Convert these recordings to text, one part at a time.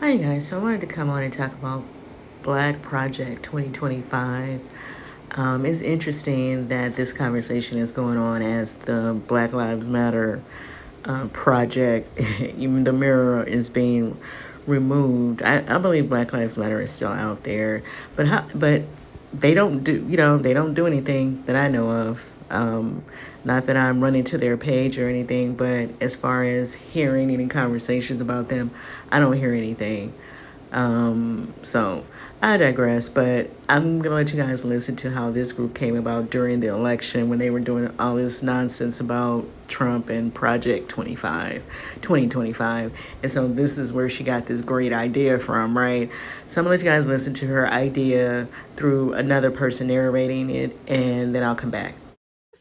Hi guys, so I wanted to come on and talk about Black Project 2025. It's interesting that this conversation is going on as the Black Lives Matter project, even the mirror is being removed. I believe Black Lives Matter is still out there, but they don't do they don't do anything that I know of. Not that I'm running to their page or anything, but as far as hearing any conversations about them, I don't hear anything. So I digress, but I'm gonna let you guys listen to how this group came about during the election when they were doing all this nonsense about Trump and Project 2025. And so this is where she got this great idea from, right? So I'm gonna let you guys listen to her idea through another person narrating it, and then I'll come back.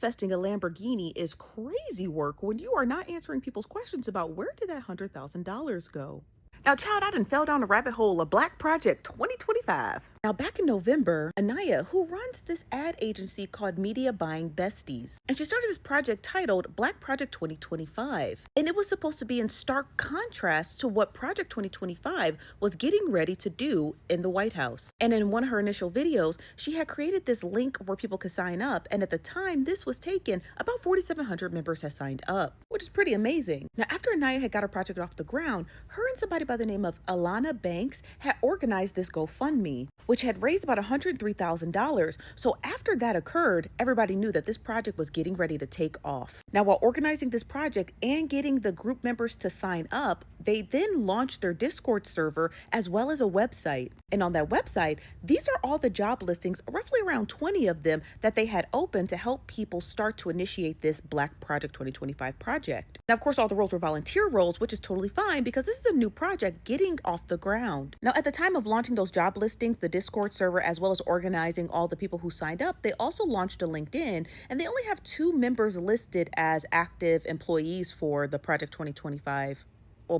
Manifesting a Lamborghini is crazy work when you are not answering people's questions about where did that $100,000 go. Now, child, I done fell down the rabbit hole of Black Project 2025. Now, back in November, Anaya, who runs this ad agency called Media Buying Besties, and she started this project titled Black Project 2025. And it was supposed to be in stark contrast to what Project 2025 was getting ready to do in the White House. And in one of her initial videos, she had created this link where people could sign up. And at the time this was taken, about 4,700 members had signed up, which is pretty amazing. Now, after Anaya had got her project off the ground, her and somebody by the name of Alana Banks had organized this GoFundMe, which had raised about $103,000. So after that occurred, everybody knew that this project was getting ready to take off. Now, while organizing this project and getting the group members to sign up, they then launched their Discord server as well as a website. And on that website, these are all the job listings, roughly around 20 of them, that they had open to help people start to initiate this Black Project 2025 project. Now, of course, all the roles were volunteer roles, which is totally fine because this is a new project getting off the ground. Now, at the time of launching those job listings, the Discord server, as well as organizing all the people who signed up, they also launched a LinkedIn, and they only have 2 members listed as active employees for the Project 2025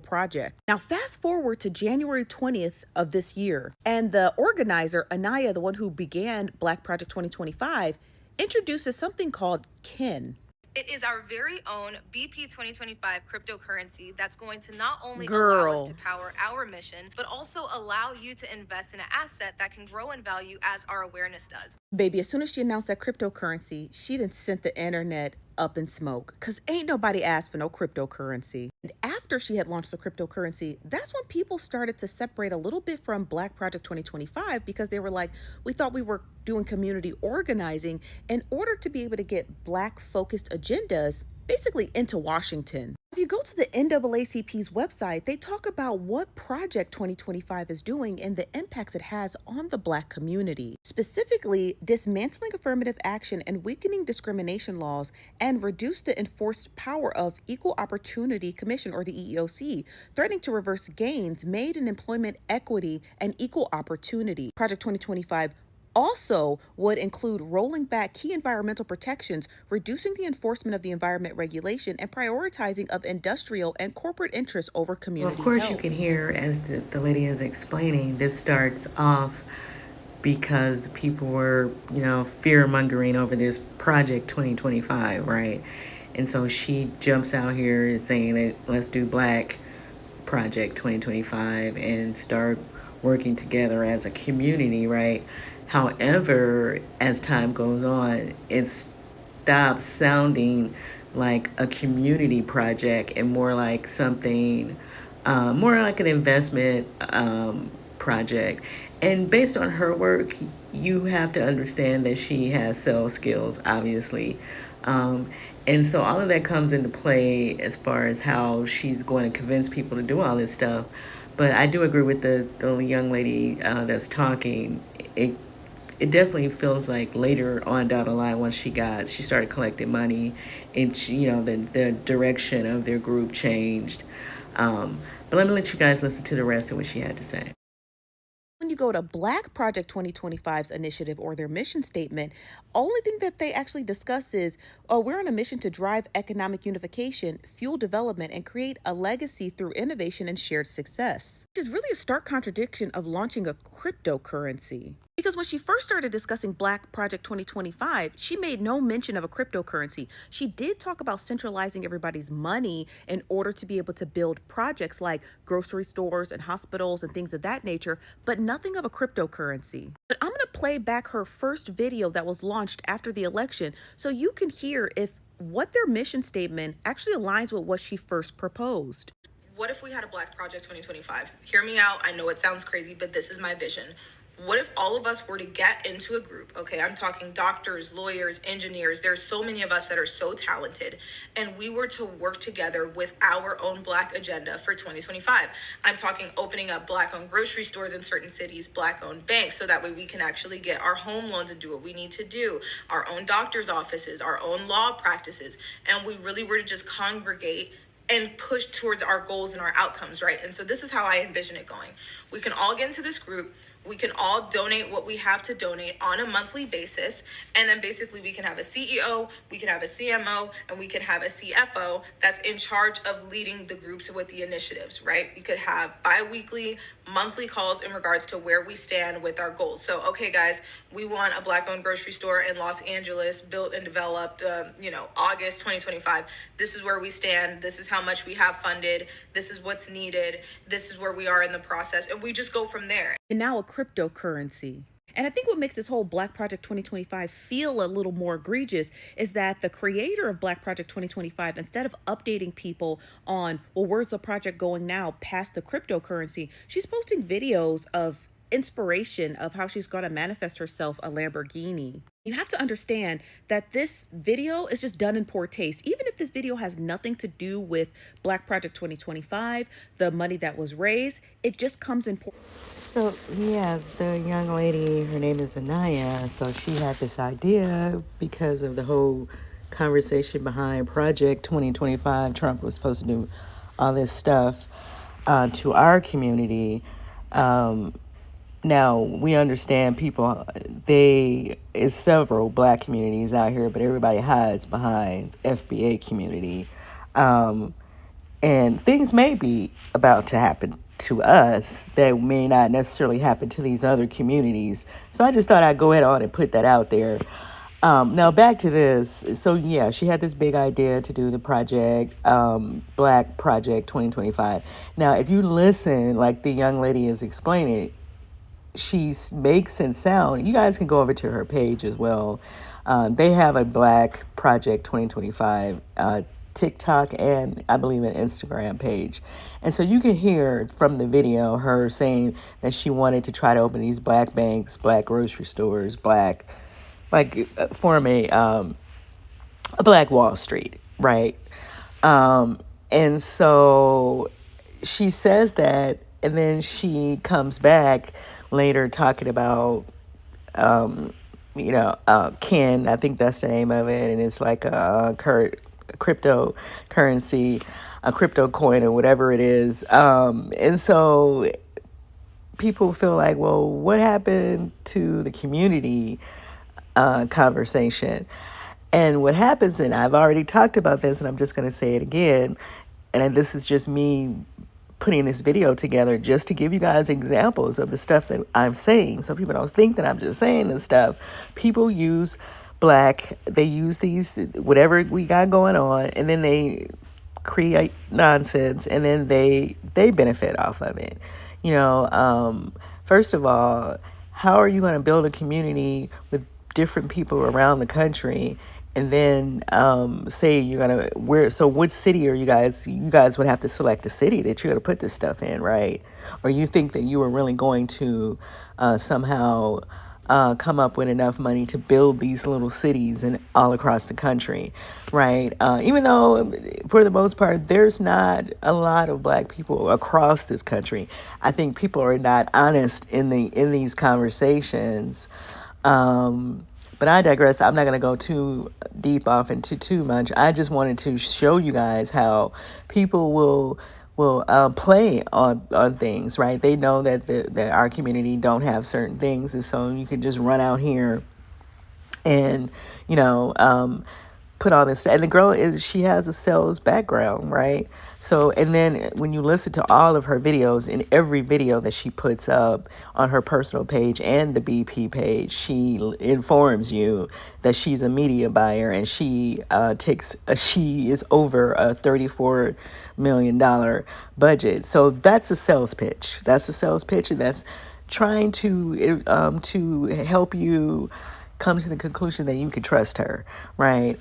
project. Now, fast forward to January 20th of this year, and the organizer, Anaya, the one who began Black Project 2025, introduces something called KIN. It is our very own BP 2025 cryptocurrency that's going to not only allow us Girl, to power our mission, but also allow you to invest in an asset that can grow in value as our awareness does. baby, as soon as she announced that cryptocurrency, she done sent the internet up in smoke because ain't nobody asked for no cryptocurrency. And after she had launched the cryptocurrency, that's when people started to separate a little bit from Black Project 2025 because they were like, we thought we were doing community organizing in order to be able to get Black focused agendas basically into Washington. If you go to the NAACP's website, they talk about what Project 2025 is doing and the impacts it has on the Black community, specifically dismantling affirmative action and weakening discrimination laws and reduce the enforced power of Equal Opportunity Commission, or the EEOC, threatening to reverse gains made in employment equity and equal opportunity. Project 2025 also would include rolling back key environmental protections, reducing the enforcement of the environment regulation, and prioritizing of industrial and corporate interests over Well, of community course, you health. can hear as the lady is explaining, this starts off because people were, fear mongering over this Project 2025, right? And so she jumps out here and saying that let's do Black Project 2025 and start working together as a community, right? However, as time goes on, it stops sounding like a community project and more like something, more like an investment project. And based on her work, you have to understand that she has sales skills, obviously. Um, and so all of that comes into play as far as how she's going to convince people to do all this stuff. But I do agree with the young lady that's talking. It it definitely feels like later on down the line, once she started collecting money, and the direction of their group changed. But let me let you guys listen to the rest of what she had to say. When you go to Black Project 2025's initiative or their mission statement, only thing that they actually discuss is, oh, we're on a mission to drive economic unification, fuel development, and create a legacy through innovation and shared success, which is really a stark contradiction of launching a cryptocurrency. Because when she first started discussing Black Project 2025, she made no mention of a cryptocurrency. She did talk about centralizing everybody's money in order to be able to build projects like grocery stores and hospitals and things of that nature, but nothing of a cryptocurrency. But I'm going to play back her first video that was launched after the election so you can hear if what their mission statement actually aligns with what she first proposed. What if we had a Black Project 2025? Hear me out. I know it sounds crazy, but this is my vision. What if all of us were to get into a group? Okay, I'm talking doctors, lawyers, engineers. There's so many of us that are so talented, and we were to work together with our own Black agenda for 2025. I'm talking opening up Black owned grocery stores in certain cities, Black owned banks, so that way we can actually get our home loans and do what we need to do, our own doctor's offices, our own law practices. And we really were to just congregate and push towards our goals and our outcomes, right? And so this is how I envision it going. We can all get into this group. We can all donate what we have to donate on a monthly basis. And then basically we can have a CEO, we can have a CMO, and we can have a CFO that's in charge of leading the groups with the initiatives, right? We could have bi-weekly, monthly calls in regards to where we stand with our goals. So, okay, guys, we want a Black owned grocery store in Los Angeles built and developed, August 2025. This is where we stand. This is how much we have funded. This is what's needed. This is where we are in the process. And we just go from there. And now a cryptocurrency. And I think what makes this whole Black Project 2025 feel a little more egregious is that the creator of Black Project 2025, instead of updating people on, well, where's the project going now past the cryptocurrency, she's posting videos of inspiration of how she's going to manifest herself a Lamborghini. You have to understand that this video is just done in poor taste. Even if this video has nothing to do with Black Project 2025, the money that was raised, it just comes in poor. So, yeah, the young lady, her name is Anaya. So she had this idea because of the whole conversation behind Project 2025. Trump was supposed to do all this stuff to our community. Now, we understand people, is several Black communities out here, but everybody hides behind FBA community. And things may be about to happen to us that may not necessarily happen to these other communities. So I just thought I'd go ahead on and put that out there. Now back to this. So yeah, she had this big idea to do the project, Black Project 2025. Now, if you listen, like the young lady is explaining, she makes and sound. You guys can go over to her page as well. They have a Black Project 2025 TikTok and I believe an Instagram page. And so you can hear from the video her saying that she wanted to try to open these Black banks, Black grocery stores, form a Black Wall Street, right? And so she says that, and then she comes back later talking about Ken, I think that's the name of it, and it's like a cryptocurrency, a crypto coin or whatever it is. And so people feel like, well, what happened to the community conversation? And what happens, and I've already talked about this, and I'm just going to say it again, and this is just me putting this video together just to give you guys examples of the stuff that I'm saying, so people don't think that I'm just saying this stuff. People use they use these, whatever we got going on, and then they create nonsense, and then they benefit off of it. First of all, how are you going to build a community with different people around the country, and then say you're going to, so which city are you guys would have to select a city that you're going to put this stuff in, right? Or you think that you are really going to somehow come up with enough money to build these little cities all across the country, right? Even though, for the most part, there's not a lot of Black people across this country. I think people are not honest in these conversations. But I digress. I'm not going to go too deep off into too much. I just wanted to show you guys how people will play on things, right? They know that our community don't have certain things, and so you can just run out here and put all this. And the girl she has a sales background, right? So, and then when you listen to all of her videos, in every video that she puts up on her personal page and the BP page, she informs you that she's a media buyer, and she is over a $34 million budget. So that's a sales pitch. That's a sales pitch, and that's trying to help you come to the conclusion that you can trust her, right?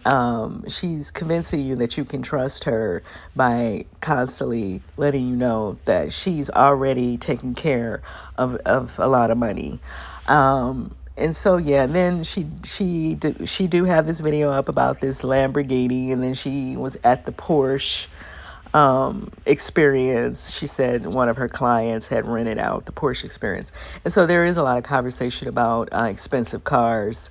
She's convincing you that you can trust her by constantly letting you know that she's already taking care of a lot of money. And so yeah, then she do have this video up about this Lamborghini, and then she was at the Porsche experience. She said one of her clients had rented out the Porsche experience. And so there is a lot of conversation about expensive cars.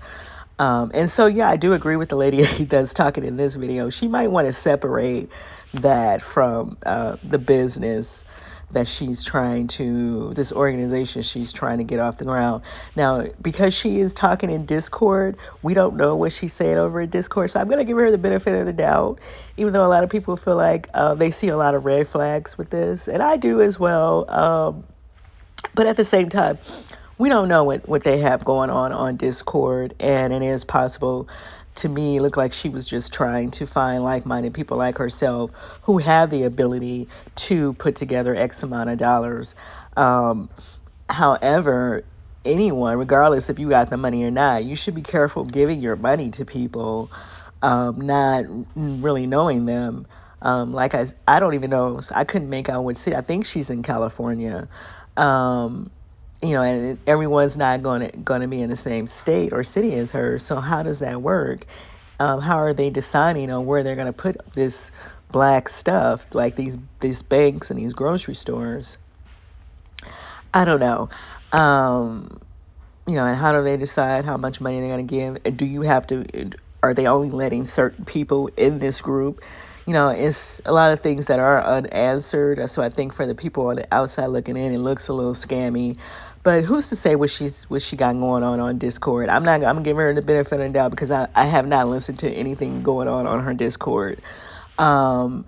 And so, yeah, I do agree with the lady that's talking in this video. She might want to separate that from the business that this organization she's trying to get off the ground. Now, because she is talking in Discord, we don't know what she's saying over in Discord. So I'm going to give her the benefit of the doubt, even though a lot of people feel like they see a lot of red flags with this. And I do as well. But at the same time, we don't know what they have going on Discord. And it is possible, to me, look like she was just trying to find like-minded people like herself who have the ability to put together X amount of dollars. However, anyone, regardless if you got the money or not, you should be careful giving your money to people, not really knowing them. I don't even know. I couldn't make out what city. I think she's in California. And everyone's not going to be in the same state or city as her. So how does that work? How are they deciding on where they're going to put this black stuff, like these banks and these grocery stores? I don't know. And how do they decide how much money they're going to give? Do you have to? Are they only letting certain people in this group? It's a lot of things that are unanswered. So I think for the people on the outside looking in, it looks a little scammy. But who's to say what she got going on Discord? I'm gonna give her the benefit of the doubt because I have not listened to anything going on her Discord. But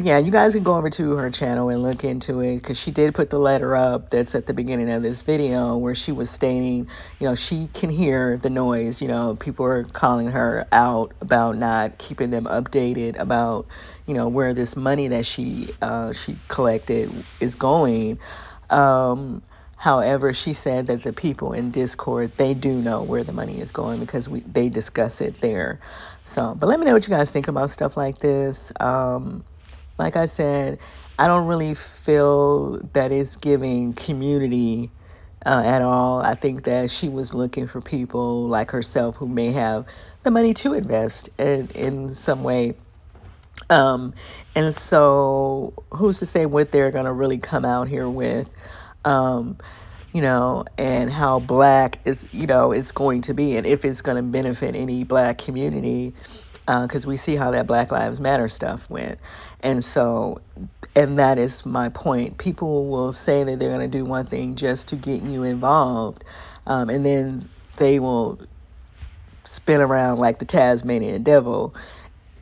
yeah, you guys can go over to her channel and look into it, because she did put the letter up that's at the beginning of this video where she was stating, she can hear the noise. People are calling her out about not keeping them updated about, where this money that she collected is going. However, she said that the people in Discord, they do know where the money is going because they discuss it there. So, but let me know what you guys think about stuff like this. Like I said, I don't really feel that it's giving community at all. I think that she was looking for people like herself who may have the money to invest in some way. And so who's to say what they're going to really come out here with? And how black is, it's going to be, and if it's going to benefit any black community, because we see how that Black Lives Matter stuff went. And so, and that is my point. People will say that they're going to do one thing just to get you involved, and then they will spin around like the Tasmanian devil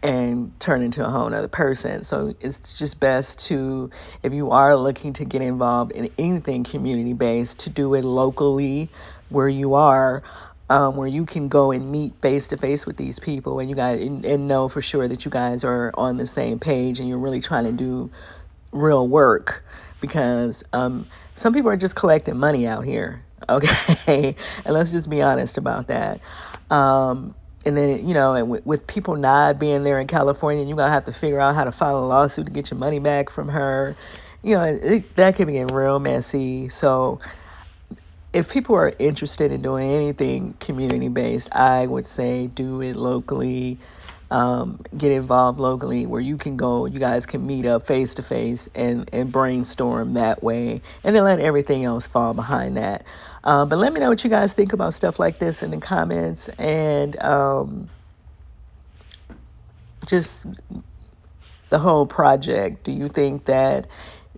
and turn into a whole nother person. So it's just best to, if you are looking to get involved in anything community-based, to do it locally where you are, where you can go and meet face-to-face with these people, and you guys and know for sure that you guys are on the same page and you're really trying to do real work, because some people are just collecting money out here, okay? And let's just be honest about that. And then, and with people not being there in California, you're going to have to figure out how to file a lawsuit to get your money back from her. That can be real messy. So if people are interested in doing anything community-based, I would say do it locally. Get involved locally where you guys can meet up face-to-face and brainstorm that way. And then let everything else fall behind that. But let me know what you guys think about stuff like this in the comments, and just the whole project. Do you think that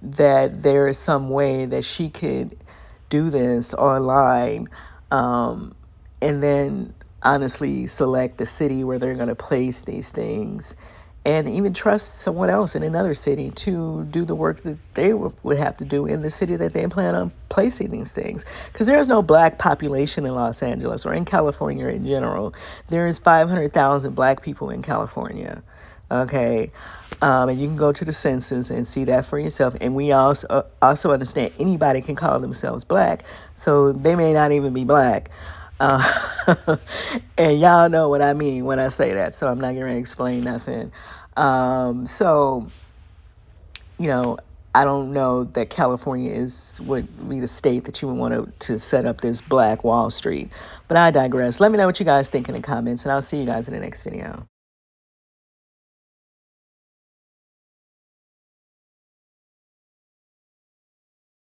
there is some way that she could do this online, and then honestly select the city where they're going to place these things, and even trust someone else in another city to do the work that they would have to do in the city that they plan on placing these things. Because there is no black population in Los Angeles or in California in general. There is 500,000 black people in California. Okay. And you can go to the census and see that for yourself. And we also understand anybody can call themselves black, so they may not even be black. And y'all know what I mean when I say that, so I'm not going to explain nothing. So, you know, I don't know that California would be the state that you would want to set up this Black Wall Street. But I digress. Let me know what you guys think in the comments, and I'll see you guys in the next video.